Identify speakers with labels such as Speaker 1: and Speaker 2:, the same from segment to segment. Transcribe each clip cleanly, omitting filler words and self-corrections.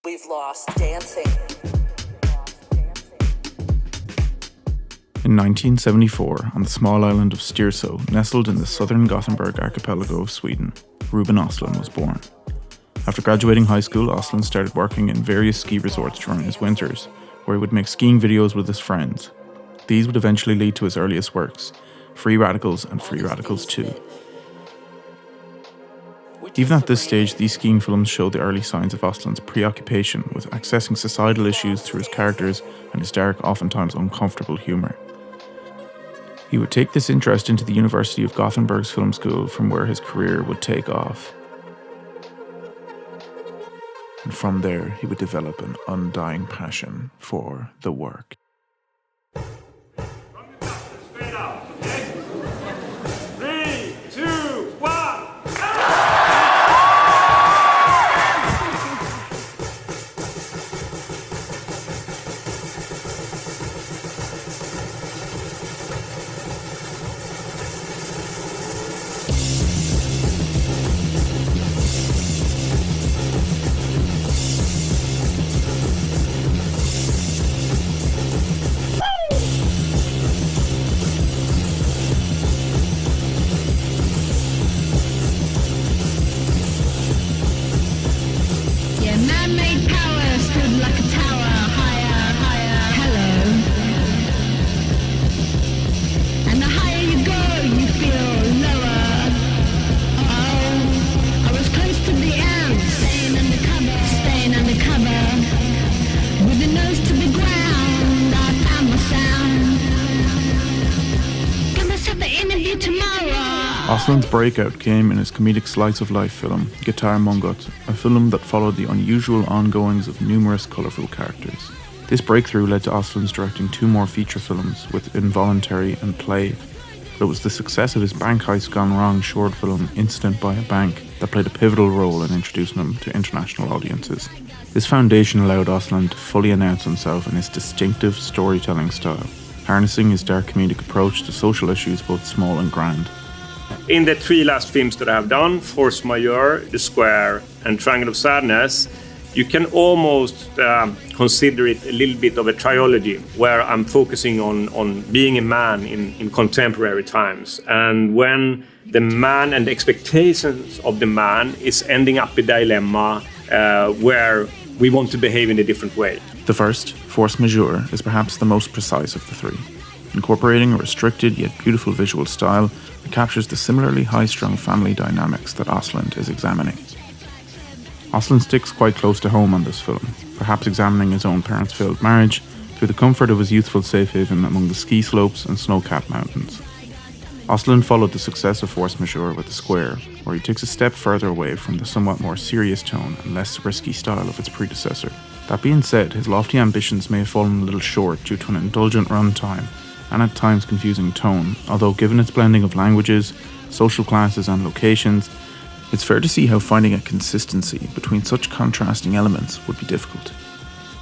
Speaker 1: We've lost dancing.
Speaker 2: In 1974, on the small island of Styrso, nestled in the southern Gothenburg archipelago of Sweden, Ruben Östlund was born. After graduating high school, Östlund started working in various ski resorts during his winters, where he would make skiing videos with his friends. These would eventually lead to his earliest works, Free Radicals and Free Radicals 2. Even at this stage, these skiing films show the early signs of Östlund's preoccupation with accessing societal issues through his characters and his dark, oftentimes uncomfortable humour. He would take this interest into the University of Gothenburg's film school, from where his career would take off. And from there, he would develop an undying passion for the work.
Speaker 3: Man-made power stood like a tower, higher, higher, hello. And the higher you go, you feel lower. Oh, I was close to the end, staying under cover. With the nose to the ground, I found my sound. Got myself an interview tomorrow.
Speaker 2: Östlund's breakout came in his comedic slice-of-life film, Gitarr Mongot, a film that followed the unusual ongoings of numerous colourful characters. This breakthrough led to Östlund's directing 2 more feature films, with Involuntary and Play. But it was the success of his bank heist gone wrong short film, Incident by a Bank, that played a pivotal role in introducing him to international audiences. This foundation allowed Östlund to fully announce himself in his distinctive storytelling style, harnessing his dark comedic approach to social issues both small and grand.
Speaker 4: In the 3 last films that I have done, Force Majeure, The Square and Triangle of Sadness, you can almost consider it a little bit of a trilogy where I'm focusing on being a man in contemporary times. And when the man and the expectations of the man is ending up a dilemma where we want to behave in a different way.
Speaker 2: The first, Force Majeure, is perhaps the most precise of the 3. Incorporating a restricted yet beautiful visual style that captures the similarly high-strung family dynamics that Östlund is examining. Östlund sticks quite close to home on this film, perhaps examining his own parents' failed marriage through the comfort of his youthful safe haven among the ski slopes and snow-capped mountains. Östlund followed the success of Force Majeure with The Square, where he takes a step further away from the somewhat more serious tone and less risky style of its predecessor. That being said, his lofty ambitions may have fallen a little short due to an indulgent runtime and at times confusing tone, although given its blending of languages, social classes and locations, it's fair to see how finding a consistency between such contrasting elements would be difficult.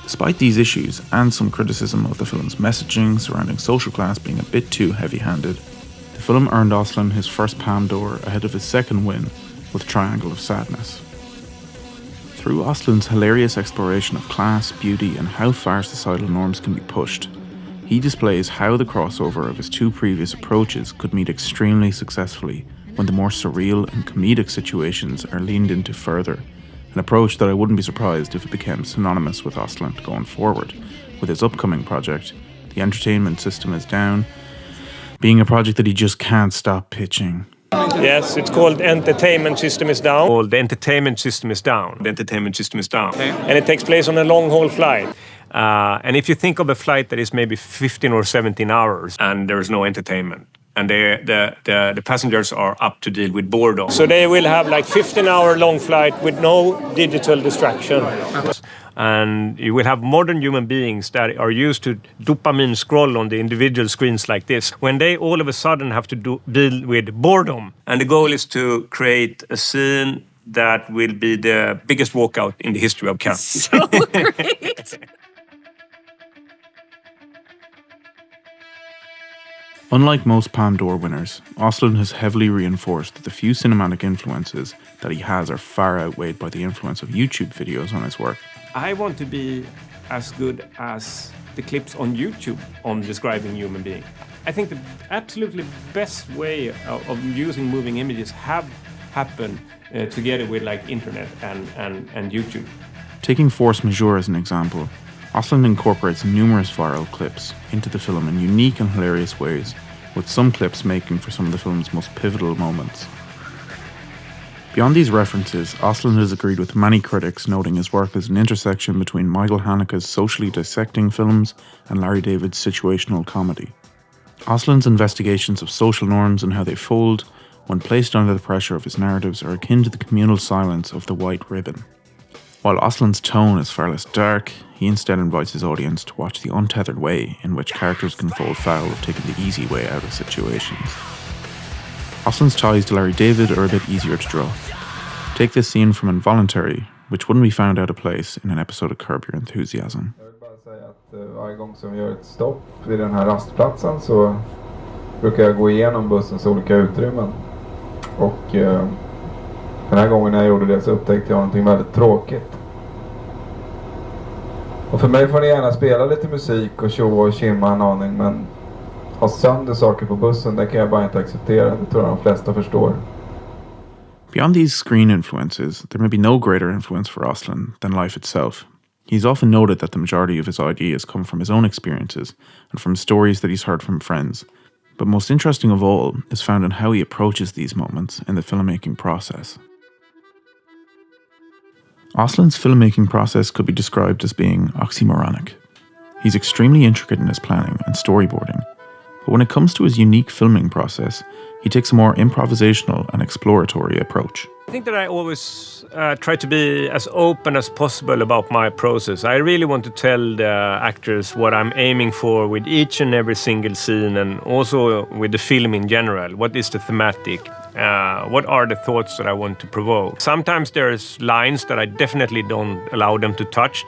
Speaker 2: Despite these issues, and some criticism of the film's messaging surrounding social class being a bit too heavy-handed, the film earned Östlund his first Palme d'Or ahead of his second win with Triangle of Sadness. Through Östlund's hilarious exploration of class, beauty and how far societal norms can be pushed, he displays how the crossover of his 2 previous approaches could meet extremely successfully when the more surreal and comedic situations are leaned into further, an approach that I wouldn't be surprised if it became synonymous with Östlund going forward, with his upcoming project, The Entertainment System is Down, being a project that he just can't stop pitching.
Speaker 4: Yes, it's called Entertainment System is Down. Or The Entertainment System is Down. The Entertainment System is Down. Okay. And it takes place on a long-haul flight. And if you think of a flight that is maybe 15 or 17 hours and there is no entertainment, and the passengers are up to deal with boredom. So they will have like 15-hour long flight with no digital distraction. And you will have modern human beings that are used to dopamine scroll on the individual screens like this. When they all of a sudden have to deal with boredom. And the goal is to create a scene that will be the biggest walkout in the history of Cannes.
Speaker 5: So great.
Speaker 2: Unlike most Palme d'Or winners, Östlund has heavily reinforced that the few cinematic influences that he has are far outweighed by the influence of YouTube videos on his work.
Speaker 4: I want to be as good as the clips on YouTube on describing human being. I think the absolutely best way of using moving images have happened together with like internet and YouTube.
Speaker 2: Taking Force Majeure as an example, Östlund incorporates numerous viral clips into the film in unique and hilarious ways, with some clips making for some of the film's most pivotal moments. Beyond these references, Östlund has agreed with many critics noting his work as an intersection between Michael Haneke's socially dissecting films and Larry David's situational comedy. Östlund's investigations of social norms and how they fold, when placed under the pressure of his narratives, are akin to the communal silence of the white ribbon. While Östlund's tone is far less dark, he instead invites his audience to watch the untethered way in which characters can fall foul of taking the easy way out of situations. Östlund's ties to Larry David are a bit easier to draw. Take this scene from Involuntary, which wouldn't be found out of place in an episode of Curb Your Enthusiasm.
Speaker 1: Jag vill bara säga att varje gång som vi gör ett stopp vid den här rastplatsen så brukar jag gå igenom bussens olika utrymmen. Och den här gången när jag gjorde det så upptäckte jag någonting väldigt tråkigt. Och för mig får ni gärna spela lite musik och tjoa och kimma en aning, men ha sönder saker på bussen, det kan jag bara inte acceptera. Det tror jag de flesta förstår.
Speaker 2: Beyond these screen influences, there may be no greater influence for Östlund than life itself. He's often noted that the majority of his ideas come from his own experiences and from stories that he's heard from friends. But most interesting of all is found in how he approaches these moments in the filmmaking process. Östlund's filmmaking process could be described as being oxymoronic. He's extremely intricate in his planning and storyboarding, but when it comes to his unique filming process, he takes a more improvisational and exploratory approach.
Speaker 4: I think that I always try to be as open as possible about my process. I really want to tell the actors what I'm aiming for with each and every single scene, and also with the film in general. What is the thematic? What are the thoughts that I want to provoke? Sometimes there's lines that I definitely don't allow them to touch,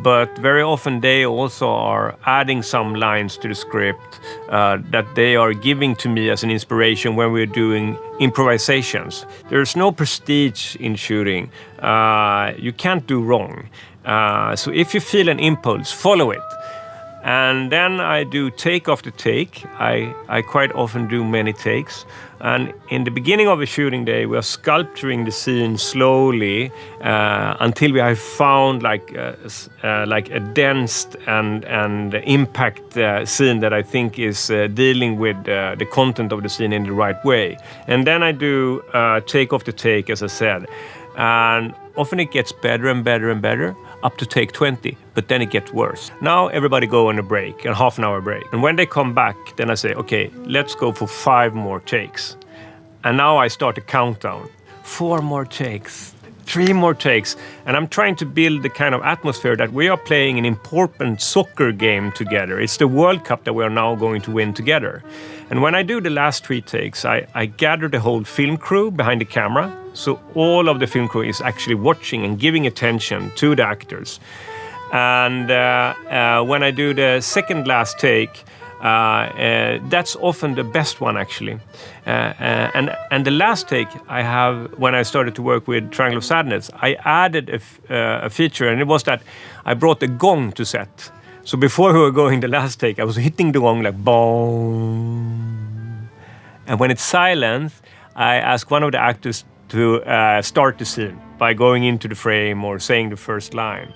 Speaker 4: but very often they also are adding some lines to the script that they are giving to me as an inspiration when we're doing improvisations. There's no prestige in shooting. You can't do wrong. So if you feel an impulse, follow it. And then I do take after take. I quite often do many takes. And in the beginning of a shooting day, we are sculpturing the scene slowly until we have found like a dense and impact scene that I think is dealing with the content of the scene in the right way. And then I do take after take, as I said. And often it gets better and better and better, up to take 20, but then it gets worse. Now everybody go on a break, a half an hour break. And when they come back, then I say, okay, let's go for 5 more takes. And now I start a countdown. 4 more takes, 3 more takes. And I'm trying to build the kind of atmosphere that we are playing an important soccer game together. It's the World Cup that we are now going to win together. And when I do the last 3 takes, I gather the whole film crew behind the camera. So all of the film crew is actually watching and giving attention to the actors. And when I do the second last take, that's often the best one, actually. And the last take I have, when I started to work with Triangle of Sadness, I added a feature, and it was that I brought the gong to set. So before we were going the last take, I was hitting the gong like boom. And when it's silent, I ask one of the actors to start the scene by going into the frame or saying the first line.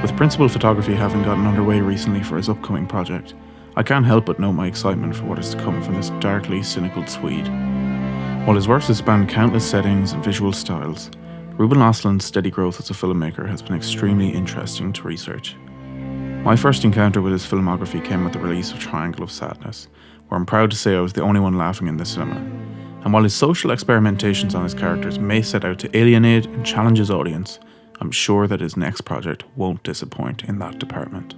Speaker 2: With principal photography having gotten underway recently for his upcoming project, I can't help but note my excitement for what is to come from this darkly cynical Swede. While his works have spanned countless settings and visual styles, Ruben Östlund's steady growth as a filmmaker has been extremely interesting to research. My first encounter with his filmography came with the release of Triangle of Sadness, where I'm proud to say I was the only one laughing in the cinema. And while his social experimentations on his characters may set out to alienate and challenge his audience, I'm sure that his next project won't disappoint in that department.